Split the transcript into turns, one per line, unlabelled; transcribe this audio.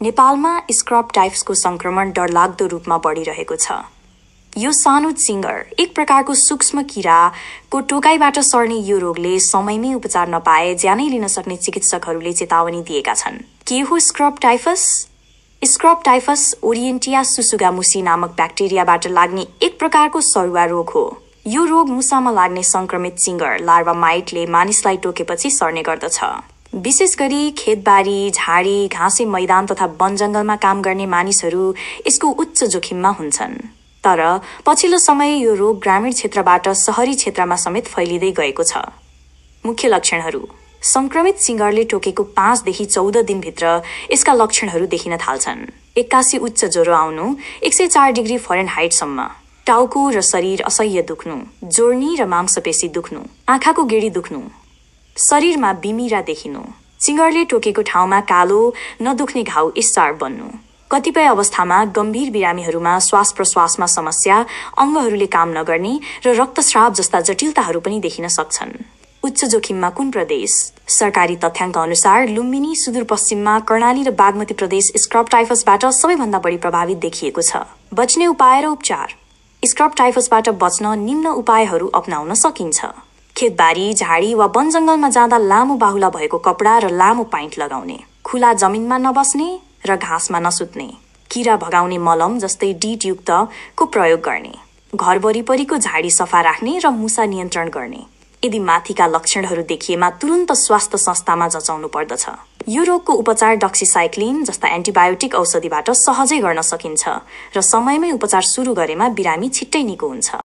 नेपालमा स्क्रब टाइफसको संक्रमण डरलाग्दो रूपमा बढिरहेको छ। यो सानो चिङ्गर, एक प्रकारको सूक्ष्म किराको टोकाइबाट सर्ने यो रोगले समयमै उपचार नपाए ज्यानै लिन सक्ने चिकित्सकहरूले चेतावनी दिएका छन्। के हो स्क्रब टाइफस? स्क्रब टाइफस ओरिएन्टिया सुसुगामुसी नामक ब्याक्टेरियाबाट लाग्ने एक प्रकारको सरुवा रोग हो। यो रोग मुसामा लाग्ने संक्रमित चिङ्गर लार्वा माइटले मानिसलाई टोकेपछि सर्ने गर्दछ। विशेष गरी खेतबारी, झाडी, घाँसे मैदान तथा वनजङ्गलमा काम गर्ने मानिसहरू यसको उच्च जोखिममा हुन्छन्। तर पछिल्लो समय यो रोग ग्रामीण क्षेत्रबाट शहरी क्षेत्रमा समेत फैलिँदै गएको छ। मुख्य लक्षणहरू: संक्रमित चिङ्गरले टोकेको 5 देखि 14 दिनभित्र यसका लक्षणहरू देखिन थाल्छन्। 81 उच्च ज्वरो आउनु, 104 डिग्री फरेनहाइटसम्म, टाउको र शरीर असह्य दुख्नु, जोर्नी र मांसपेशी दुख्नु, आँखाको गेडी दुख्नु, शरीरमा बिमिरा देखिनु, चिङ्गरले टोकेको ठाउँमा कालो नदुख्ने घाउ स्टार बन्नु, कतिपय अवस्थामा गम्भीर बिरामीहरूमा श्वास प्रश्वासमा समस्या, अङ्गहरूले काम नगर्ने र रक्तस्राव जस्ता जटिलताहरू पनि देखिन सक्छन्। उच्च जोखिममा कुन प्रदेश? सरकारी तथ्याङ्क अनुसार लुम्बिनी सुदूरपश्चिममा कर्णाली र बागमती प्रदेश स्क्रब टाइफसबाट सबैभन्दा बढी प्रभावित देखिएको छ। बच्ने उपाय र उपचार: स्क्रब टाइफसबाट बच्न निम्न उपायहरू अपनाउन सकिन्छ। खेतबारी, झाडी वा वनजङ्गलमा जाँदा लामो बाहुला भएको कपडा र लामो पाइन्ट लगाउने, खुला जमिनमा नबस्ने र घाँसमा नसुत्ने, किरा भगाउने मलम जस्तै डिट युक्तको प्रयोग गर्ने, घर वरिपरिको झाडी सफा राख्ने र मुसा नियन्त्रण गर्ने। यदि माथिका लक्षणहरू देखिएमा तुरुन्त स्वास्थ्य संस्थामा जचाउनु पर्दछ। यो रोगको उपचार डक्सिसाइक्लिन जस्ता एन्टिबायोटिक औषधिबाट सहजै गर्न सकिन्छ र समयमै उपचार सुरु गरेमा बिरामी छिट्टै निको हुन्छ।